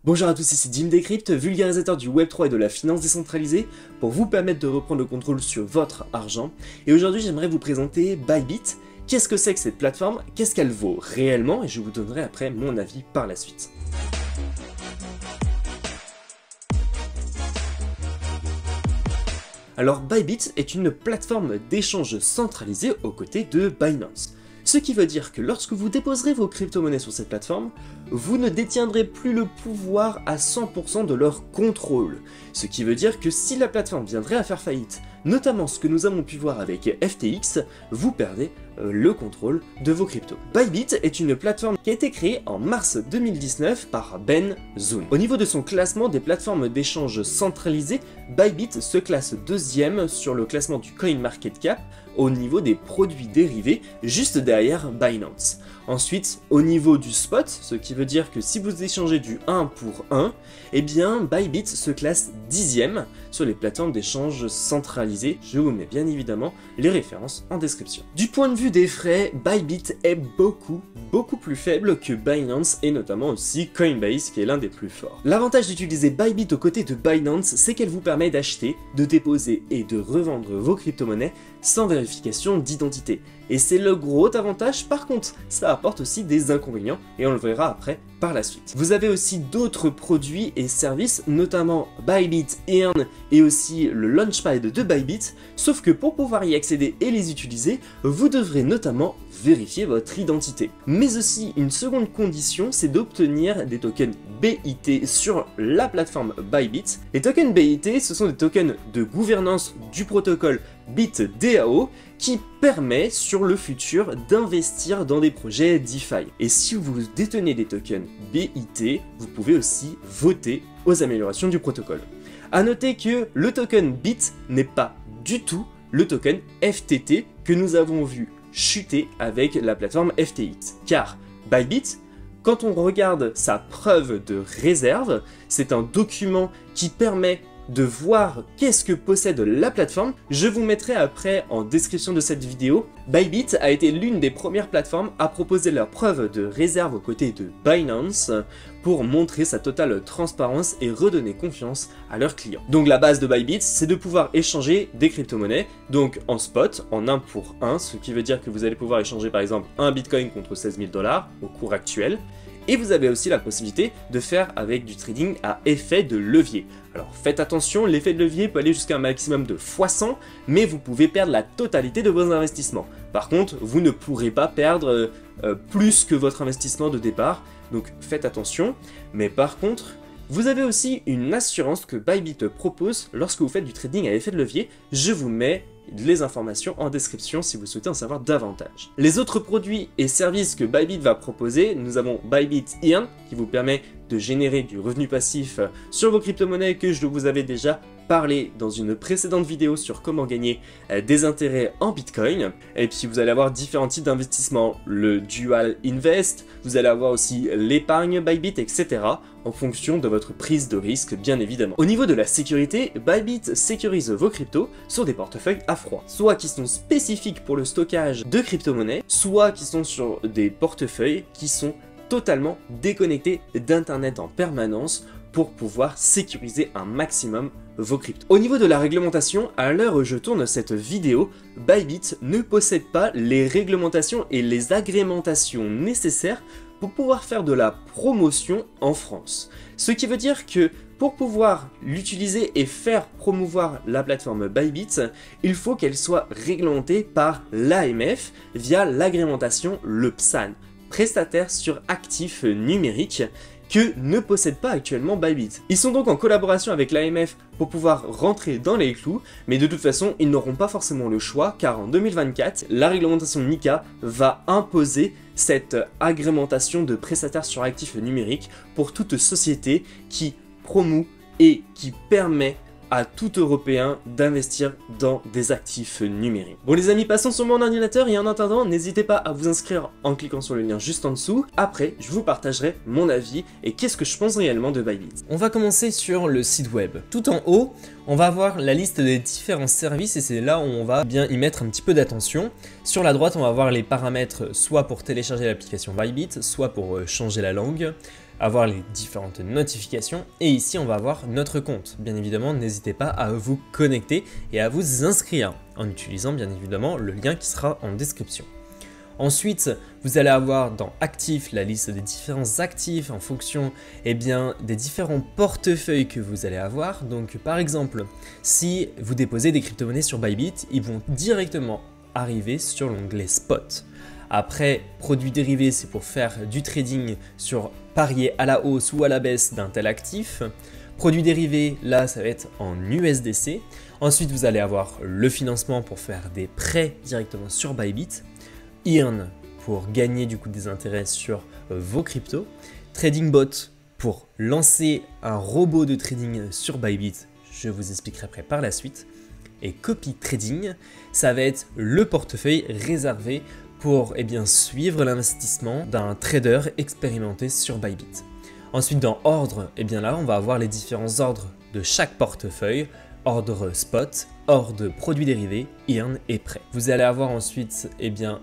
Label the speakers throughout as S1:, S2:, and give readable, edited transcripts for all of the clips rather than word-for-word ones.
S1: Bonjour à tous, ici Jim Decrypt, vulgarisateur du Web3 et de la finance décentralisée, pour vous permettre de reprendre le contrôle sur votre argent. Et aujourd'hui, j'aimerais vous présenter Bybit. Qu'est-ce que c'est que cette plateforme? Qu'est-ce qu'elle vaut réellement? Et je vous donnerai après mon avis par la suite. Alors Bybit est une plateforme d'échange centralisée aux côtés de Binance. Ce qui veut dire que lorsque vous déposerez vos crypto-monnaies sur cette plateforme, vous ne détiendrez plus le pouvoir à 100% de leur contrôle. Ce qui veut dire que si la plateforme viendrait à faire faillite, notamment ce que nous avons pu voir avec FTX, vous perdez le contrôle de vos cryptos. Bybit est une plateforme qui a été créée en mars 2019 par Ben Zun. Au niveau de son classement des plateformes d'échange centralisées, Bybit se classe deuxième sur le classement du CoinMarketCap au niveau des produits dérivés, juste derrière Binance. Ensuite, au niveau du spot, ce qui veut dire que si vous échangez du 1 pour 1, eh bien Bybit se classe 10e sur les plateformes d'échange centralisées. Je vous mets bien évidemment les références en description. Du point de vue des frais, Bybit est beaucoup plus faible que Binance et notamment aussi Coinbase qui est l'un des plus forts. L'avantage d'utiliser Bybit aux côtés de Binance, c'est qu'elle vous permet d'acheter, de déposer et de revendre vos crypto-monnaies sans vérification d'identité. Et c'est le gros avantage. Par contre, ça apporte aussi des inconvénients et on le verra après par la suite. Vous avez aussi d'autres produits et services, notamment Bybit Earn et aussi le Launchpad de Bybit, sauf que pour pouvoir y accéder et les utiliser, vous devrez notamment vérifier votre identité. Mais aussi, une seconde condition, c'est d'obtenir des tokens BIT sur la plateforme Bybit. Les tokens BIT, ce sont des tokens de gouvernance du protocole BitDAO qui permet sur le futur d'investir dans des projets DeFi. Et si vous détenez des tokens BIT, vous pouvez aussi voter aux améliorations du protocole. A noter que le token BIT n'est pas du tout le token FTT que nous avons vu chuter avec la plateforme FTX. Car Bybit, quand on regarde sa preuve de réserve, c'est un document qui permet de voir qu'est-ce que possède la plateforme. Je vous mettrai après en description de cette vidéo. Bybit a été l'une des premières plateformes à proposer leur preuve de réserve aux côtés de Binance pour montrer sa totale transparence et redonner confiance à leurs clients. Donc la base de Bybit, c'est de pouvoir échanger des crypto-monnaies, donc en spot, en 1 pour 1, ce qui veut dire que vous allez pouvoir échanger par exemple un bitcoin contre 16 000 $ au cours actuel. Et vous avez aussi la possibilité de faire avec du trading à effet de levier. Alors faites attention, l'effet de levier peut aller jusqu'à un maximum de x100, mais vous pouvez perdre la totalité de vos investissements. Par contre, vous ne pourrez pas perdre plus que votre investissement de départ, donc faites attention. Mais par contre, vous avez aussi une assurance que Bybit propose lorsque vous faites du trading à effet de levier. Je vous mets les informations en description si vous souhaitez en savoir davantage. Les autres produits et services que Bybit va proposer, nous avons Bybit Earn qui vous permet de générer du revenu passif sur vos crypto-monnaies que je vous avais déjà parlé dans une précédente vidéo sur comment gagner des intérêts en Bitcoin. Et puis vous allez avoir différents types d'investissements, le Dual Invest, vous allez avoir aussi l'épargne Bybit, etc. en fonction de votre prise de risque bien évidemment. Au niveau de la sécurité, Bybit sécurise vos cryptos sur des portefeuilles à froid, soit qui sont spécifiques pour le stockage de crypto-monnaies, soit qui sont sur des portefeuilles qui sont totalement déconnectés d'internet en permanence pour pouvoir sécuriser un maximum vos cryptos. Au niveau de la réglementation, à l'heure où je tourne cette vidéo, Bybit ne possède pas les réglementations et les agrémentations nécessaires pour pouvoir faire de la promotion en France. Ce qui veut dire que pour pouvoir l'utiliser et faire promouvoir la plateforme Bybit, il faut qu'elle soit réglementée par l'AMF via l'agrémentation le PSAN, prestataire sur actifs numériques, que ne possède pas actuellement Bybit. Ils sont donc en collaboration avec l'AMF pour pouvoir rentrer dans les clous, mais de toute façon, ils n'auront pas forcément le choix, car en 2024, la réglementation MiCA va imposer cette agrémentation de prestataire sur actifs numériques pour toute société qui promeut et qui permet à tout Européen d'investir dans des actifs numériques. Bon les amis, passons sur mon ordinateur et en attendant, n'hésitez pas à vous inscrire en cliquant sur le lien juste en dessous. Après, je vous partagerai mon avis et qu'est-ce que je pense réellement de Bybit.
S2: On va commencer sur le site web. Tout en haut, on va voir la liste des différents services et c'est là où on va bien y mettre un petit peu d'attention. Sur la droite, on va voir les paramètres soit pour télécharger l'application Bybit, soit pour changer la langue. avoir les différentes notifications et ici on va avoir notre compte. Bien évidemment, n'hésitez pas à vous connecter et à vous inscrire en utilisant bien évidemment le lien qui sera en description. Ensuite, vous allez avoir dans Actifs la liste des différents actifs en fonction des différents portefeuilles que vous allez avoir. Donc par exemple, si vous déposez des crypto-monnaies sur Bybit, ils vont directement arriver sur l'onglet Spot. Après, produits dérivés, c'est pour faire du trading sur parier à la hausse ou à la baisse d'un tel actif. Produits dérivés, là, ça va être en USDC. Ensuite, vous allez avoir le financement pour faire des prêts directement sur Bybit. Earn pour gagner du coup des intérêts sur vos cryptos. Trading Bot pour lancer un robot de trading sur Bybit. Je vous expliquerai après par la suite. Et Copy Trading, ça va être le portefeuille réservé pour suivre l'investissement d'un trader expérimenté sur Bybit. Ensuite, dans Ordre, là, on va avoir les différents ordres de chaque portefeuille, ordre Spot, ordre produits dérivés, Earn et prêt. Vous allez avoir ensuite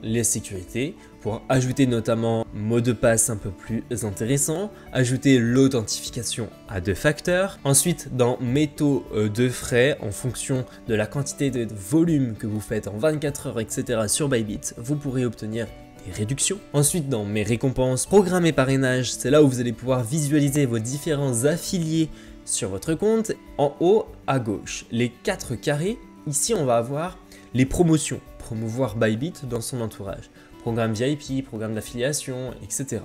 S2: les sécurités pour ajouter notamment mot de passe un peu plus intéressant, ajouter l'authentification à 2 facteurs. Ensuite, dans métaux de frais, en fonction de la quantité de volume que vous faites en 24 heures, etc. sur Bybit, vous pourrez obtenir des réductions. Ensuite, dans mes récompenses, programme et parrainage, c'est là où vous allez pouvoir visualiser vos différents affiliés sur votre compte. En haut à gauche, les 4 carrés, ici on va avoir les promotions, promouvoir Bybit dans son entourage, programme VIP, programme d'affiliation, etc.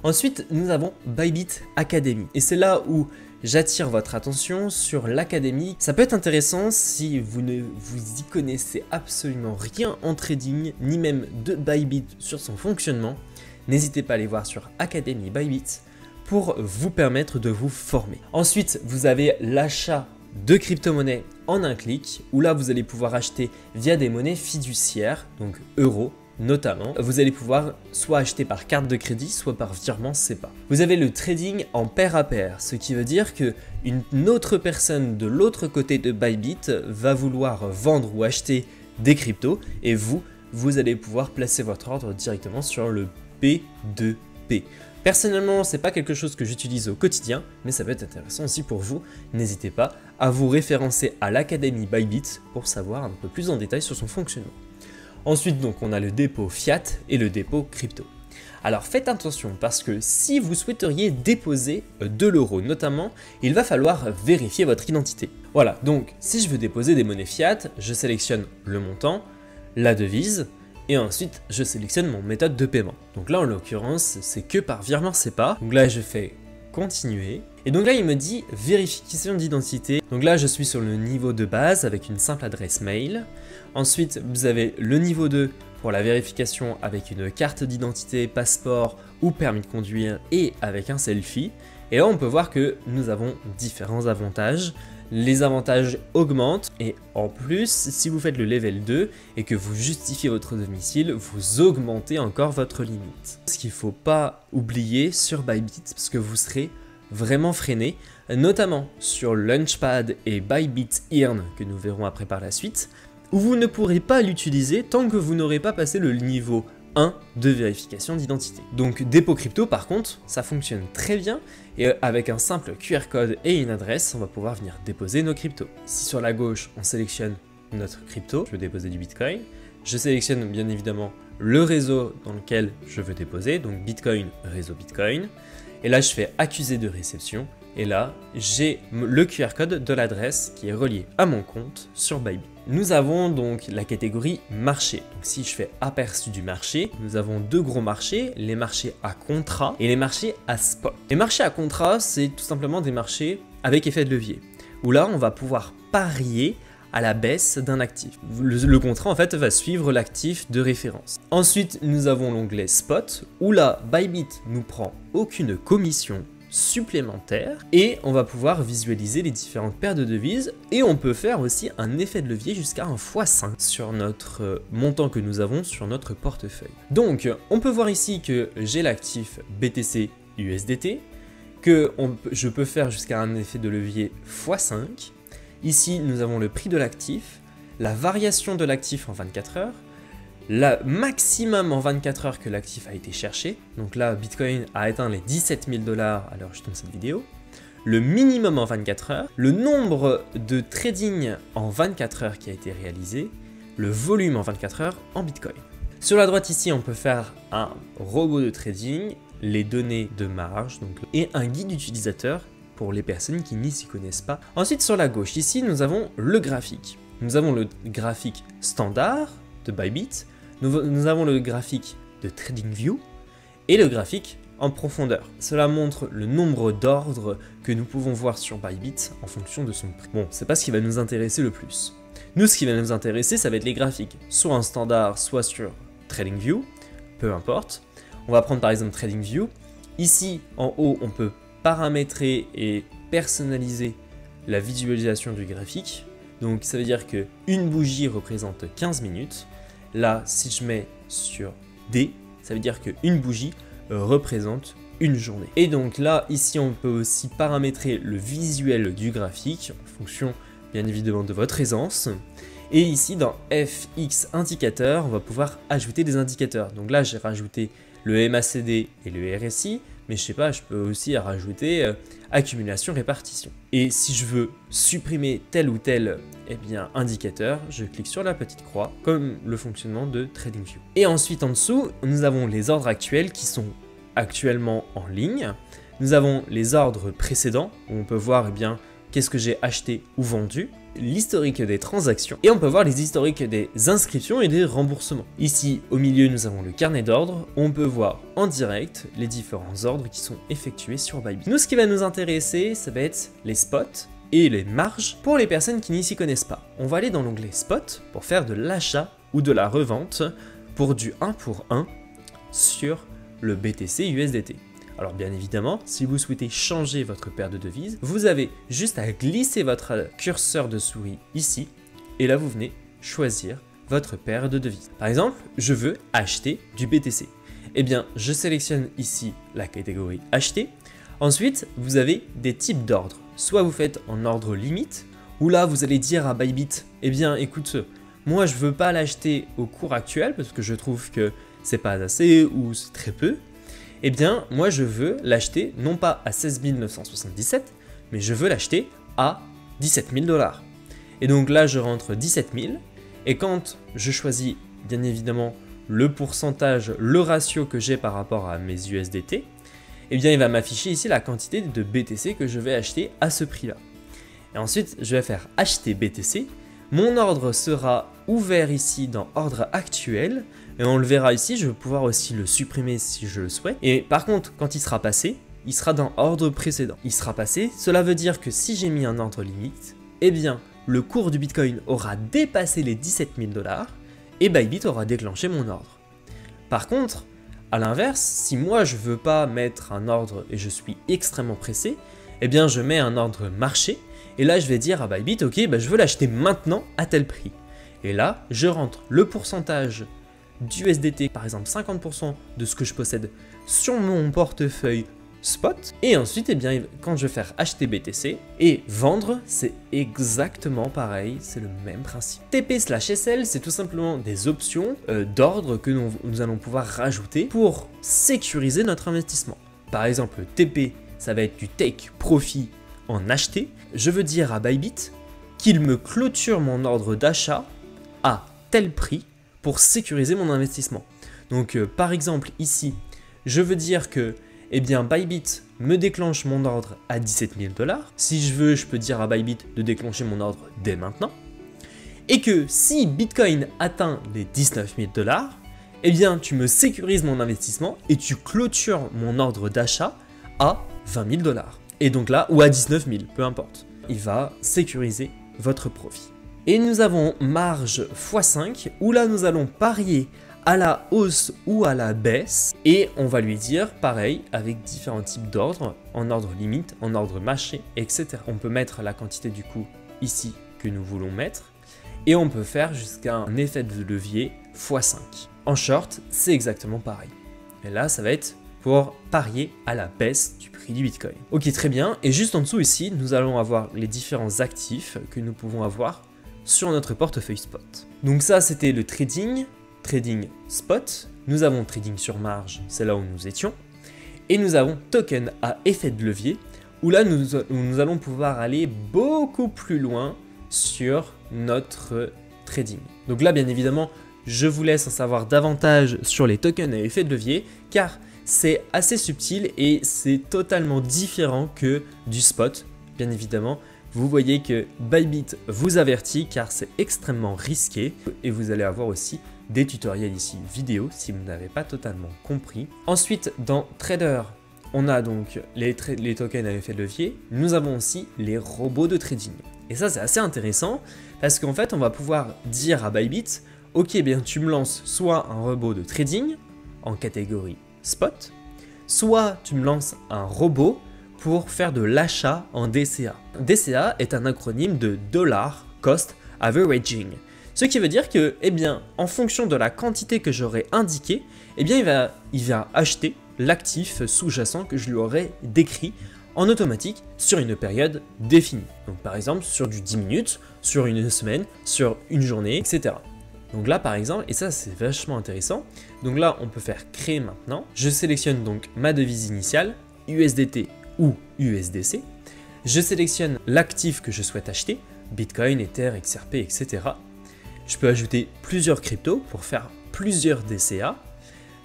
S2: Ensuite, nous avons Bybit Academy et c'est là où j'attire votre attention sur l'académie. Ça peut être intéressant si vous ne vous y connaissez absolument rien en trading, ni même de Bybit sur son fonctionnement. N'hésitez pas à aller voir sur Academy Bybit pour vous permettre de vous former. Ensuite, vous avez l'achat de crypto-monnaies en un clic, où là vous allez pouvoir acheter via des monnaies fiduciaires, donc euros notamment. Vous allez pouvoir soit acheter par carte de crédit, soit par virement SEPA. Vous avez le trading en pair à pair, ce qui veut dire que une autre personne de l'autre côté de Bybit va vouloir vendre ou acheter des cryptos et vous allez pouvoir placer votre ordre directement sur le P2P. Personnellement, c'est pas quelque chose que j'utilise au quotidien, mais ça peut être intéressant aussi pour vous. N'hésitez pas à vous référencer à l'Académie Bybit pour savoir un peu plus en détail sur son fonctionnement. Ensuite, donc, on a le dépôt fiat et le dépôt crypto. Alors faites attention parce que si vous souhaiteriez déposer de l'euro notamment, il va falloir vérifier votre identité. Voilà, donc si je veux déposer des monnaies fiat, je sélectionne le montant, la devise, et ensuite je sélectionne mon méthode de paiement. Donc là en l'occurrence c'est que par virement SEPA. Donc là je fais continuer. Et donc là il me dit vérification d'identité. Donc là je suis sur le niveau de base avec une simple adresse mail. Ensuite vous avez le niveau 2 pour la vérification avec une carte d'identité, passeport ou permis de conduire et avec un selfie. Et là on peut voir que nous avons différents avantages. Les avantages augmentent et en plus, si vous faites le level 2 et que vous justifiez votre domicile, vous augmentez encore votre limite. Ce qu'il ne faut pas oublier sur Bybit, parce que vous serez vraiment freiné, notamment sur Launchpad et Bybit Earn, que nous verrons après par la suite, où vous ne pourrez pas l'utiliser tant que vous n'aurez pas passé le niveau 1 de vérification d'identité. Donc dépôt crypto par contre, ça fonctionne très bien et avec un simple QR code et une adresse, on va pouvoir venir déposer nos cryptos. Si sur la gauche, on sélectionne notre crypto, je veux déposer du Bitcoin, je sélectionne bien évidemment le réseau dans lequel je veux déposer, donc Bitcoin, réseau Bitcoin, et là je fais accuser de réception, et là j'ai le QR code de l'adresse qui est relié à mon compte sur Bybit. Nous avons donc la catégorie marché. Donc si je fais aperçu du marché, nous avons deux gros marchés, les marchés à contrat et les marchés à spot. Les marchés à contrat, c'est tout simplement des marchés avec effet de levier, où là on va pouvoir parier à la baisse d'un actif. Le contrat en fait va suivre l'actif de référence. Ensuite, nous avons l'onglet spot, où là Bybit nous prend aucune commission supplémentaire et on va pouvoir visualiser les différentes paires de devises et on peut faire aussi un effet de levier jusqu'à un x5 sur notre montant que nous avons sur notre portefeuille. Donc on peut voir ici que j'ai l'actif BTC USDT, que je peux faire jusqu'à un effet de levier x5. Ici nous avons le prix de l'actif, la variation de l'actif en 24 heures, le maximum en 24 heures que l'actif a été cherché. Donc là, Bitcoin a atteint les 17 000 $ à l'heure où je tourne cette vidéo. Le minimum en 24 heures, le nombre de trading en 24 heures qui a été réalisé, le volume en 24 heures en Bitcoin. Sur la droite ici, on peut faire un robot de trading, les données de marge donc, et un guide utilisateur pour les personnes qui n'y s'y connaissent pas. Ensuite, sur la gauche ici, nous avons le graphique. Nous avons le graphique standard de Bybit, nous avons le graphique de TradingView et le graphique en profondeur. Cela montre le nombre d'ordres que nous pouvons voir sur Bybit en fonction de son prix. Bon, c'est pas ce qui va nous intéresser le plus. Nous, ce qui va nous intéresser, ça va être les graphiques, soit en standard, soit sur TradingView, peu importe. On va prendre par exemple TradingView. Ici, en haut, on peut paramétrer et personnaliser la visualisation du graphique. Donc, ça veut dire qu'une bougie représente 15 minutes. Là, si je mets sur D, ça veut dire qu'une bougie représente une journée. Et donc là, ici, on peut aussi paramétrer le visuel du graphique en fonction, bien évidemment, de votre aisance. Et ici, dans FX Indicateur, on va pouvoir ajouter des indicateurs. Donc là, j'ai rajouté le MACD et le RSI, mais je sais pas, je peux aussi rajouter accumulation, répartition. Et si je veux supprimer tel ou tel indicateur, je clique sur la petite croix, comme le fonctionnement de TradingView. Et ensuite, en dessous, nous avons les ordres actuels qui sont actuellement en ligne. Nous avons les ordres précédents, où on peut voir qu'est-ce que j'ai acheté ou vendu, l'historique des transactions, et on peut voir les historiques des inscriptions et des remboursements. Ici, au milieu, nous avons le carnet d'ordre, on peut voir en direct les différents ordres qui sont effectués sur Bybit. Nous, ce qui va nous intéresser, ça va être les spots et les marges pour les personnes qui n'y s'y connaissent pas. On va aller dans l'onglet spot pour faire de l'achat ou de la revente pour du 1 pour 1 sur le BTC USDT. Alors bien évidemment, si vous souhaitez changer votre paire de devises, vous avez juste à glisser votre curseur de souris ici, et là vous venez choisir votre paire de devises. Par exemple, je veux acheter du BTC. Eh bien, je sélectionne ici la catégorie acheter. Ensuite, vous avez des types d'ordres. Soit vous faites en ordre limite, ou là vous allez dire à Bybit, eh bien écoute, moi je veux pas l'acheter au cours actuel parce que je trouve que c'est pas assez ou c'est très peu. Eh bien, moi je veux l'acheter non pas à 16 977, mais je veux l'acheter à 17 000 $. Et donc là, je rentre 17 000, et quand je choisis bien évidemment le pourcentage, le ratio que j'ai par rapport à mes USDT, eh bien il va m'afficher ici la quantité de BTC que je vais acheter à ce prix-là. Et ensuite, je vais faire acheter BTC. Mon ordre sera ouvert ici dans ordre actuel, et on le verra ici, je vais pouvoir aussi le supprimer si je le souhaite. Et par contre, quand il sera passé, il sera dans ordre précédent. Il sera passé, cela veut dire que si j'ai mis un ordre limite, eh bien, le cours du Bitcoin aura dépassé les 17 000 $, et Bybit aura déclenché mon ordre. Par contre, à l'inverse, si moi je veux pas mettre un ordre et je suis extrêmement pressé, eh bien je mets un ordre marché, et là je vais dire à Bybit, ok, je veux l'acheter maintenant à tel prix. Et là, je rentre le pourcentage d'USDT, par exemple 50% de ce que je possède sur mon portefeuille spot. Et ensuite, quand je vais faire acheter BTC et vendre, c'est exactement pareil, c'est le même principe. TP/SL, c'est tout simplement des options d'ordre que nous allons pouvoir rajouter pour sécuriser notre investissement. Par exemple, TP, ça va être du take profit en acheter. Je veux dire à Bybit qu'il me clôture mon ordre d'achat à tel prix pour sécuriser mon investissement. Donc par exemple ici, je veux dire que Bybit me déclenche mon ordre à 17 000 $. Si je veux, je peux dire à Bybit de déclencher mon ordre dès maintenant. Et que si Bitcoin atteint les 19 000 $, eh bien tu me sécurises mon investissement et tu clôtures mon ordre d'achat à 20 000 $. Et donc là, ou à 19 000, peu importe. Il va sécuriser votre profit. Et nous avons marge x5, où là nous allons parier à la hausse ou à la baisse, et on va lui dire pareil avec différents types d'ordres, en ordre limite, en ordre marché, etc. On peut mettre la quantité du coup ici que nous voulons mettre, et on peut faire jusqu'à un effet de levier x5. En short, c'est exactement pareil. Et là, ça va être pour parier à la baisse du prix du Bitcoin. Ok, très bien. Et juste en dessous ici, nous allons avoir les différents actifs que nous pouvons avoir sur notre portefeuille spot. Donc ça, c'était le trading. trading spot, nous avons trading sur marge, c'est là où nous étions, et nous avons token à effet de levier, où là nous allons pouvoir aller beaucoup plus loin sur notre trading. Donc là, bien évidemment, je vous laisse en savoir davantage sur les tokens à effet de levier, car c'est assez subtil et c'est totalement différent que du spot, bien évidemment. Vous voyez que Bybit vous avertit car c'est extrêmement risqué et vous allez avoir aussi des tutoriels ici vidéo si vous n'avez pas totalement compris. Ensuite, dans Trader, on a donc les tokens à effet de levier. Nous avons aussi les robots de trading. Et ça, c'est assez intéressant parce qu'en fait, on va pouvoir dire à Bybit, ok, bien tu me lances soit un robot de trading en catégorie spot, soit tu me lances un robot pour faire de l'achat en DCA. DCA est un acronyme de Dollar Cost Averaging. Ce qui veut dire que, eh bien, en fonction de la quantité que j'aurai indiquée, eh bien, il va acheter l'actif sous-jacent que je lui aurai décrit en automatique sur une période définie. Donc par exemple sur du 10 minutes, sur une semaine, sur une journée, etc. Donc là par exemple, et ça c'est vachement intéressant, donc là on peut faire créer maintenant. Je sélectionne donc ma devise initiale, USDT ou USDC. Je sélectionne l'actif que je souhaite acheter, Bitcoin, Ether, XRP, etc. Je peux ajouter plusieurs cryptos pour faire plusieurs DCA.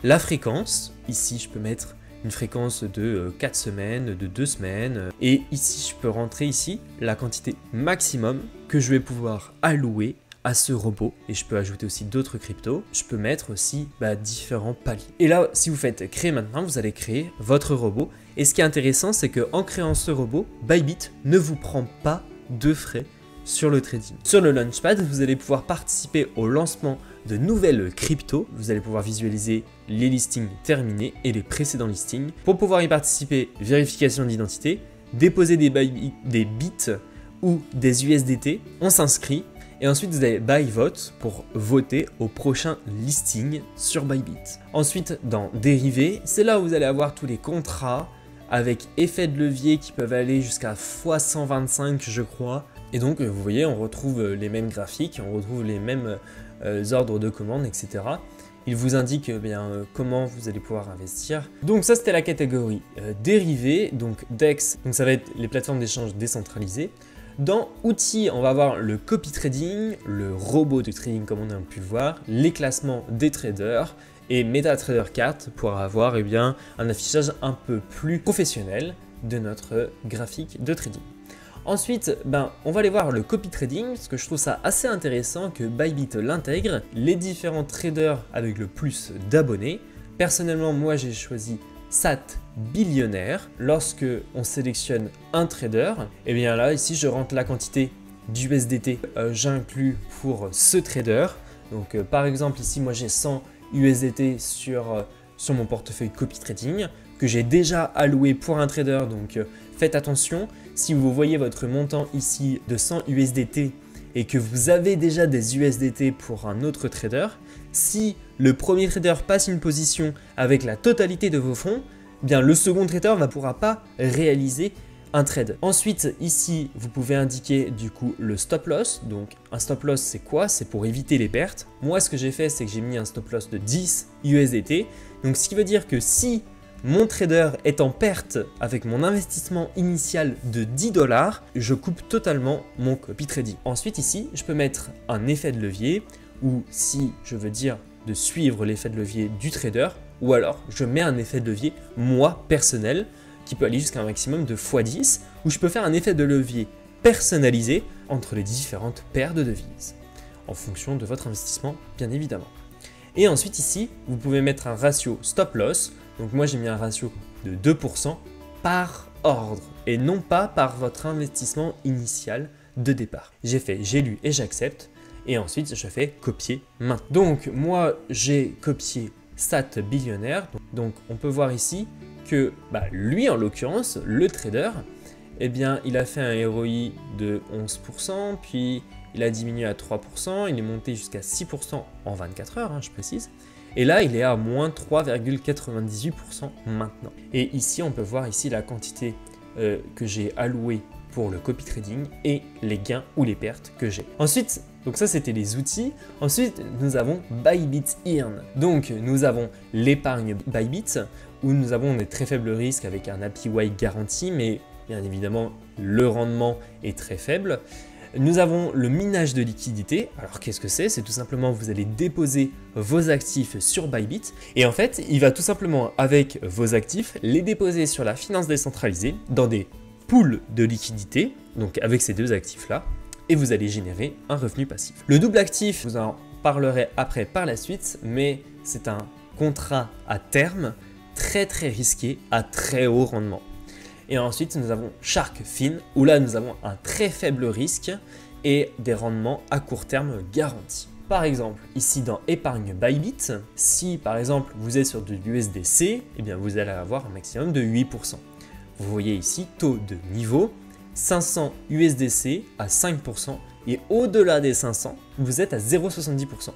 S2: La fréquence, ici je peux mettre une fréquence de 4 semaines, de 2 semaines. Et ici, je peux rentrer ici la quantité maximum que je vais pouvoir allouer à ce robot. Et je peux ajouter aussi d'autres cryptos. Je peux mettre aussi différents paliers. Et là, si vous faites créer maintenant, vous allez créer votre robot. Et ce qui est intéressant, c'est qu'en créant ce robot, Bybit ne vous prend pas de frais sur le trading. Sur le Launchpad, vous allez pouvoir participer au lancement de nouvelles cryptos. Vous allez pouvoir visualiser les listings terminés et les précédents listings. Pour pouvoir y participer, vérification d'identité, déposer des bits ou des USDT, on s'inscrit et ensuite vous avez Buy Vote pour voter au prochain listing sur Bybit. Ensuite, dans dérivés, c'est là où vous allez avoir tous les contrats avec effet de levier qui peuvent aller jusqu'à x125 je crois. Et donc vous voyez, on retrouve les mêmes graphiques, on retrouve les mêmes ordres de commande, etc. Il vous indique comment vous allez pouvoir investir. Donc ça c'était la catégorie dérivés, donc DEX, donc ça va être les plateformes d'échange décentralisées. Dans outils, on va avoir le copy trading, le robot de trading comme on a pu le voir, les classements des traders et MetaTrader 4 pour avoir un affichage un peu plus professionnel de notre graphique de trading. Ensuite, on va aller voir le copy trading parce que je trouve ça assez intéressant que Bybit l'intègre, les différents traders avec le plus d'abonnés. Personnellement, moi j'ai choisi SAT Billionaire. Lorsque on sélectionne un trader, et bien là ici je rentre la quantité d'USDT j'inclus pour ce trader. Donc par exemple ici moi j'ai 100 USDT sur mon portefeuille copy trading que j'ai déjà alloué pour un trader, donc faites attention. Si vous voyez votre montant ici de 100 USDT et que vous avez déjà des USDT pour un autre trader, si le premier trader passe une position avec la totalité de vos fonds, bien le second trader ne pourra pas réaliser un trade. Ensuite, ici, vous pouvez indiquer du coup le stop loss. Donc un stop loss, c'est quoi? C'est pour éviter les pertes. Moi, ce que j'ai fait, c'est que j'ai mis un stop loss de 10 USDT. Donc ce qui veut dire que si mon trader est en perte avec mon investissement initial de 10 $, je coupe totalement mon copy trading. Ensuite ici, je peux mettre un effet de levier ou si je veux dire de suivre l'effet de levier du trader, ou alors je mets un effet de levier moi personnel qui peut aller jusqu'à un maximum de x10 où je peux faire un effet de levier personnalisé entre les différentes paires de devises en fonction de votre investissement bien évidemment. Et ensuite ici, vous pouvez mettre un ratio stop loss. Donc moi j'ai mis un ratio de 2% par ordre et non pas par votre investissement initial de départ. J'ai lu et j'accepte et ensuite je fais copier maintenant. Donc moi j'ai copié SAT Billionaire. Donc on peut voir ici que lui en l'occurrence, le trader, il a fait un ROI de 11%, puis il a diminué à 3%, il est monté jusqu'à 6% en 24 heures, je précise. Et là, il est à moins 3,98% maintenant. Et ici, on peut voir ici la quantité que j'ai allouée pour le copy trading et les gains ou les pertes que j'ai. Ensuite, Donc ça, c'était les outils. Ensuite, nous avons Bybit Earn. Donc, nous avons l'épargne Bybit, où nous avons des très faibles risques avec un APY garanti, mais bien évidemment, le rendement est très faible. Nous avons le minage de liquidité. Alors qu'est-ce que c'est? C'est tout simplement vous allez déposer vos actifs sur Bybit et en fait il va tout simplement avec vos actifs les déposer sur la finance décentralisée dans des pools de liquidité, donc avec ces deux actifs là, et vous allez générer un revenu passif. Le double actif, je vous en parlerai après par la suite, mais c'est un contrat à terme très risqué à très haut rendement. Et ensuite, nous avons Shark Fin, où là, nous avons un très faible risque et des rendements à court terme garantis. Par exemple, ici dans épargne Bybit, si par exemple vous êtes sur de l'USDC, eh bien vous allez avoir un maximum de 8%. Vous voyez ici, taux de niveau, 500 USDC à 5% et au-delà des 500, vous êtes à 0,70%.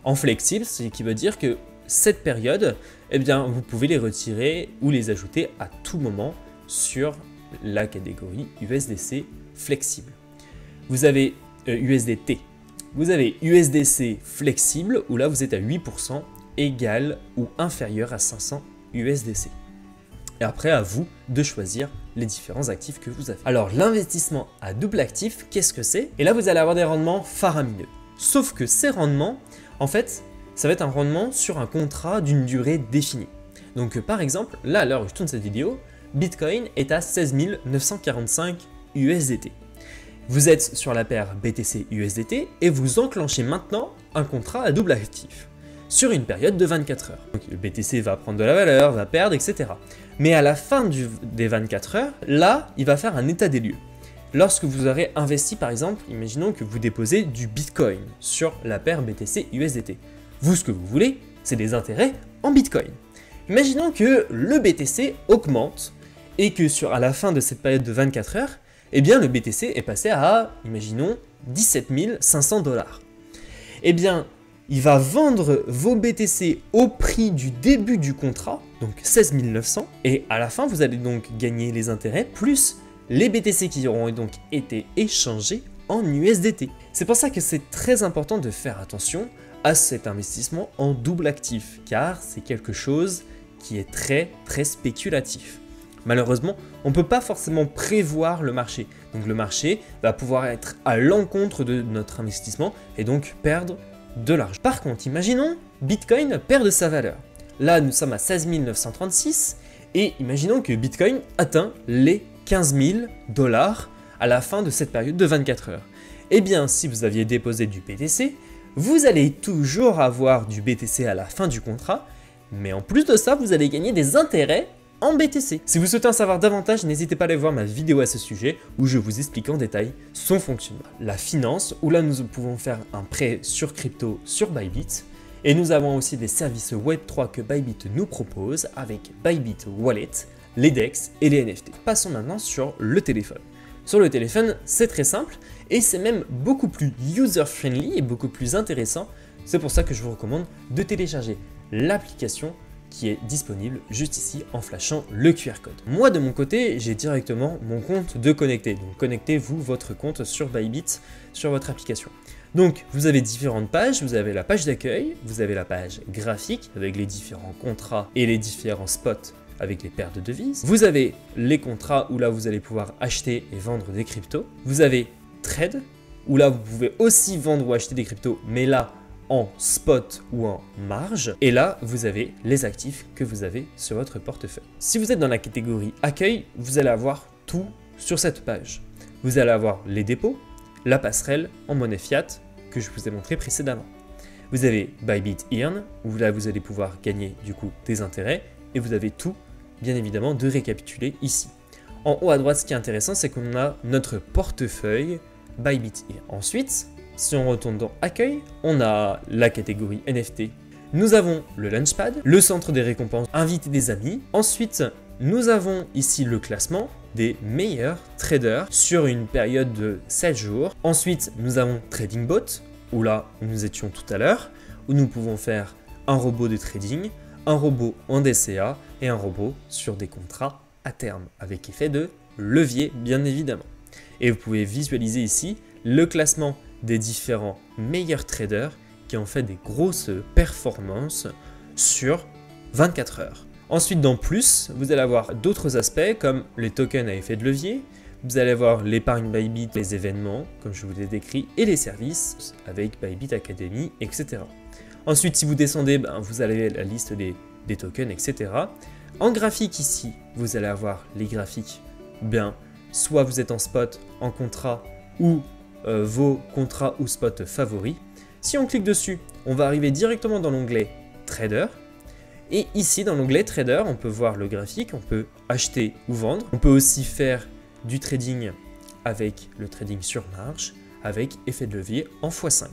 S2: En flexible, ce qui veut dire que cette période, eh bien, vous pouvez les retirer ou les ajouter à tout moment sur la catégorie USDC flexible. Vous avez USDT. Vous avez USDC flexible où là vous êtes à 8% égal ou inférieur à 500 USDC. Et après à vous de choisir les différents actifs que vous avez. Alors l'investissement à double actif, qu'est-ce que c'est? Et là vous allez avoir des rendements faramineux. Sauf que ces rendements, en fait, ça va être un rendement sur un contrat d'une durée définie. Donc par exemple, là à l'heure où je tourne cette vidéo, Bitcoin est à 16 945 USDT. Vous êtes sur la paire BTC-USDT et vous enclenchez maintenant un contrat à double actif sur une période de 24 heures. Donc le BTC va prendre de la valeur, va perdre, etc. Mais à la fin des 24 heures, là, il va faire un état des lieux. Lorsque vous aurez investi, par exemple, imaginons que vous déposez du Bitcoin sur la paire BTC-USDT. Vous, ce que vous voulez, c'est des intérêts en Bitcoin. Imaginons que le BTC augmente et que à la fin de cette période de 24 heures, eh bien le BTC est passé à, imaginons, 17 500 $. Eh bien, il va vendre vos BTC au prix du début du contrat, donc 16 900, et à la fin, vous allez donc gagner les intérêts plus les BTC qui auront donc été échangés en USDT. C'est pour ça que c'est très important de faire attention à cet investissement en double actif, car c'est quelque chose qui est très spéculatif. Malheureusement, on ne peut pas forcément prévoir le marché. Donc le marché va pouvoir être à l'encontre de notre investissement et donc perdre de l'argent. Par contre, imaginons Bitcoin perd de sa valeur. Là, nous sommes à 16 936 et imaginons que Bitcoin atteint les 15 000 $ à la fin de cette période de 24 heures. Eh bien, si vous aviez déposé du BTC, vous allez toujours avoir du BTC à la fin du contrat, mais en plus de ça, vous allez gagner des intérêts en BTC. Si vous souhaitez en savoir davantage, n'hésitez pas à aller voir ma vidéo à ce sujet où je vous explique en détail son fonctionnement. La finance, où là nous pouvons faire un prêt sur crypto sur Bybit. Et nous avons aussi des services Web3 que Bybit nous propose avec Bybit Wallet, les DEX et les NFT. Passons maintenant sur le téléphone. Sur le téléphone, c'est très simple et c'est même beaucoup plus user-friendly et beaucoup plus intéressant. C'est pour ça que je vous recommande de télécharger l'application qui est disponible juste ici en flashant le QR code. Moi de mon côté, j'ai directement mon compte de connecté. Donc connectez-vous votre compte sur Bybit sur votre application. Donc vous avez différentes pages, vous avez la page d'accueil, vous avez la page graphique avec les différents contrats et les différents spots avec les paires de devises. Vous avez les contrats où là vous allez pouvoir acheter et vendre des cryptos. Vous avez Trade où là vous pouvez aussi vendre ou acheter des cryptos, mais là en spot ou en marge. Et là, vous avez les actifs que vous avez sur votre portefeuille. Si vous êtes dans la catégorie accueil, vous allez avoir tout sur cette page. Vous allez avoir les dépôts, la passerelle en monnaie fiat que je vous ai montré précédemment. Vous avez Bybit Earn, où là vous allez pouvoir gagner du coup des intérêts. Et vous avez tout, bien évidemment, de récapituler ici. En haut à droite, ce qui est intéressant, c'est qu'on a notre portefeuille Bybit Earn. Ensuite, si on retourne dans Accueil, on a la catégorie NFT. Nous avons le Launchpad, le centre des récompenses, inviter des amis. Ensuite, nous avons ici le classement des meilleurs traders sur une période de 7 jours. Ensuite, nous avons Trading Bot, où là, où nous étions tout à l'heure, où nous pouvons faire un robot de trading, un robot en DCA et un robot sur des contrats à terme, avec effet de levier, bien évidemment. Et vous pouvez visualiser ici le classement des différents meilleurs traders qui ont fait des grosses performances sur 24 heures. Ensuite, dans plus, vous allez avoir d'autres aspects comme les tokens à effet de levier, vous allez avoir l'épargne Bybit, les événements, comme je vous l'ai décrit, et les services avec Bybit Academy, etc. Ensuite, si vous descendez, vous avez la liste des tokens, etc. En graphique ici, vous allez avoir les graphiques, soit vous êtes en spot, en contrat, ou vos contrats ou spots favoris. Si on clique dessus, on va arriver directement dans l'onglet Trader. Et ici, dans l'onglet Trader, on peut voir le graphique, on peut acheter ou vendre. On peut aussi faire du trading avec le trading sur marge, avec effet de levier en x5,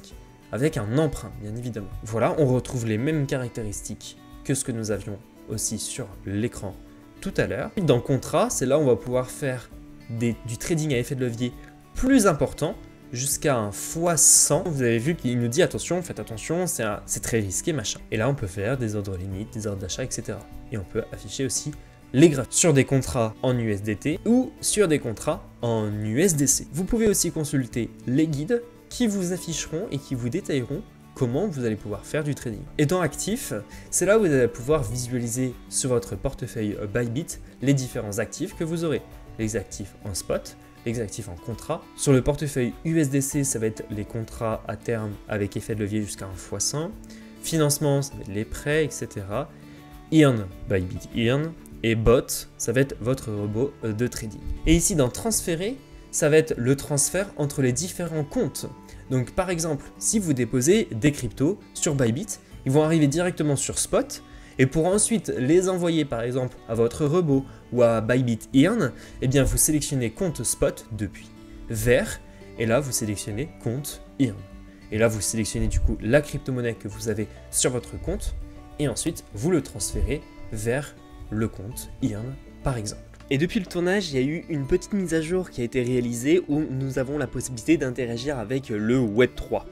S2: avec un emprunt, bien évidemment. Voilà, on retrouve les mêmes caractéristiques que ce que nous avions aussi sur l'écran tout à l'heure. Dans contrat, c'est là où on va pouvoir faire du trading à effet de levier plus important, jusqu'à un x100. Vous avez vu qu'il nous dit attention, faites attention, c'est très risqué, machin. Et là, on peut faire des ordres limites, des ordres d'achat, etc. Et on peut afficher aussi les graphiques sur des contrats en USDT ou sur des contrats en USDC. Vous pouvez aussi consulter les guides qui vous afficheront et qui vous détailleront comment vous allez pouvoir faire du trading. Et dans Actifs, c'est là où vous allez pouvoir visualiser sur votre portefeuille Bybit les différents actifs que vous aurez. Les actifs en spot, les actifs en contrat. Sur le portefeuille USDC, ça va être les contrats à terme avec effet de levier jusqu'à un x100. Financement, ça va être les prêts, etc. Earn, Bybit Earn. Et Bot, ça va être votre robot de trading. Et ici, dans Transférer, ça va être le transfert entre les différents comptes. Donc par exemple, si vous déposez des cryptos sur Bybit, ils vont arriver directement sur Spot. Et pour ensuite les envoyer par exemple à votre robot ou à Bybit Earn, eh bien vous sélectionnez compte Spot depuis Vert, et là vous sélectionnez compte Earn. Et là vous sélectionnez du coup la crypto-monnaie que vous avez sur votre compte, et ensuite vous le transférez vers le compte Earn par exemple.
S1: Et depuis le tournage, il y a eu une petite mise à jour qui a été réalisée où nous avons la possibilité d'interagir avec le Web3.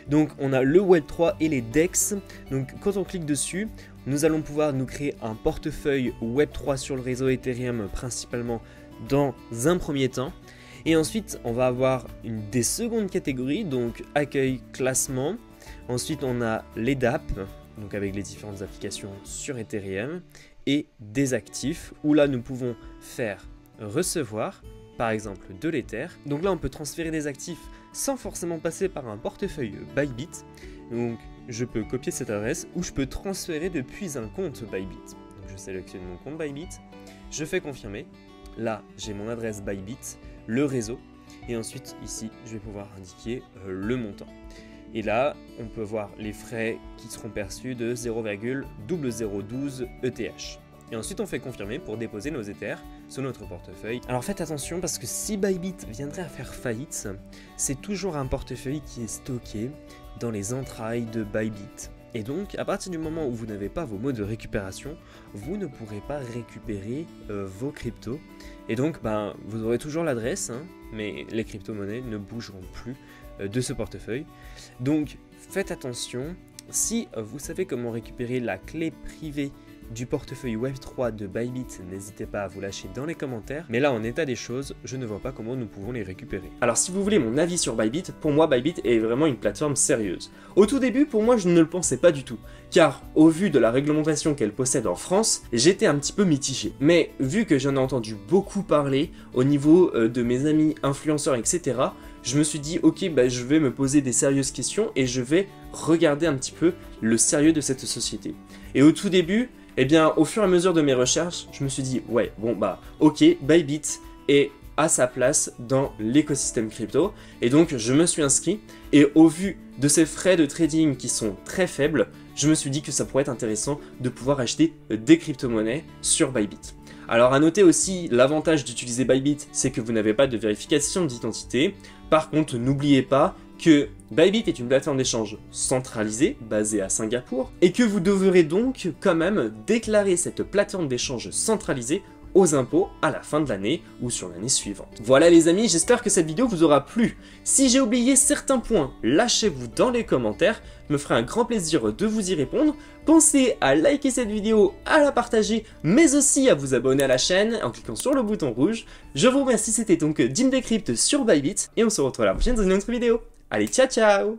S1: Donc on a le Web3 et les DEX. Donc quand on clique dessus, nous allons pouvoir nous créer un portefeuille Web3 sur le réseau Ethereum principalement dans un premier temps. Et ensuite, on va avoir des secondes catégories, donc accueil, classement. Ensuite, on a les DApp, donc avec les différentes applications sur Ethereum. Et des actifs, où là nous pouvons faire recevoir, par exemple de l'Ether. Donc là on peut transférer des actifs sans forcément passer par un portefeuille Bybit. Donc je peux copier cette adresse ou je peux transférer depuis un compte Bybit. Donc je sélectionne mon compte Bybit, je fais confirmer. Là j'ai mon adresse Bybit, le réseau, et ensuite ici je vais pouvoir indiquer le montant. Et là, on peut voir les frais qui seront perçus de 0,0012 ETH. Et ensuite, on fait confirmer pour déposer nos Ethers sur notre portefeuille. Alors faites attention parce que si Bybit viendrait à faire faillite, c'est toujours un portefeuille qui est stocké dans les entrailles de Bybit. Et donc, à partir du moment où vous n'avez pas vos modes de récupération, vous ne pourrez pas récupérer vos cryptos. Et donc, vous aurez toujours l'adresse, mais les crypto-monnaies ne bougeront plus de ce portefeuille. Donc faites attention, si vous savez comment récupérer la clé privée du portefeuille Web3 de Bybit, n'hésitez pas à vous lâcher dans les commentaires. Mais là en état des choses, je ne vois pas comment nous pouvons les récupérer. Alors si vous voulez mon avis sur Bybit, pour moi Bybit est vraiment une plateforme sérieuse. Au tout début, pour moi je ne le pensais pas du tout, car au vu de la réglementation qu'elle possède en France, j'étais un petit peu mitigé. Mais vu que j'en ai entendu beaucoup parler au niveau de mes amis influenceurs, etc., je me suis dit ok, je vais me poser des sérieuses questions et je vais regarder un petit peu le sérieux de cette société. Et au tout début, eh bien au fur et à mesure de mes recherches, je me suis dit ouais ok, Bybit est à sa place dans l'écosystème crypto, et donc je me suis inscrit, et au vu de ces frais de trading qui sont très faibles, je me suis dit que ça pourrait être intéressant de pouvoir acheter des crypto-monnaies sur Bybit. Alors à noter aussi, l'avantage d'utiliser Bybit, c'est que vous n'avez pas de vérification d'identité. Par contre, n'oubliez pas que Bybit est une plateforme d'échange centralisée, basée à Singapour, et que vous devrez donc quand même déclarer cette plateforme d'échange centralisée aux impôts à la fin de l'année ou sur l'année suivante. Voilà les amis, j'espère que cette vidéo vous aura plu. Si j'ai oublié certains points, lâchez-vous dans les commentaires, je me ferai un grand plaisir de vous y répondre. Pensez à liker cette vidéo, à la partager, mais aussi à vous abonner à la chaîne en cliquant sur le bouton rouge. Je vous remercie, c'était donc Jim Decrypt sur Bybit, et on se retrouve à la prochaine dans une autre vidéo. Allez, ciao ciao!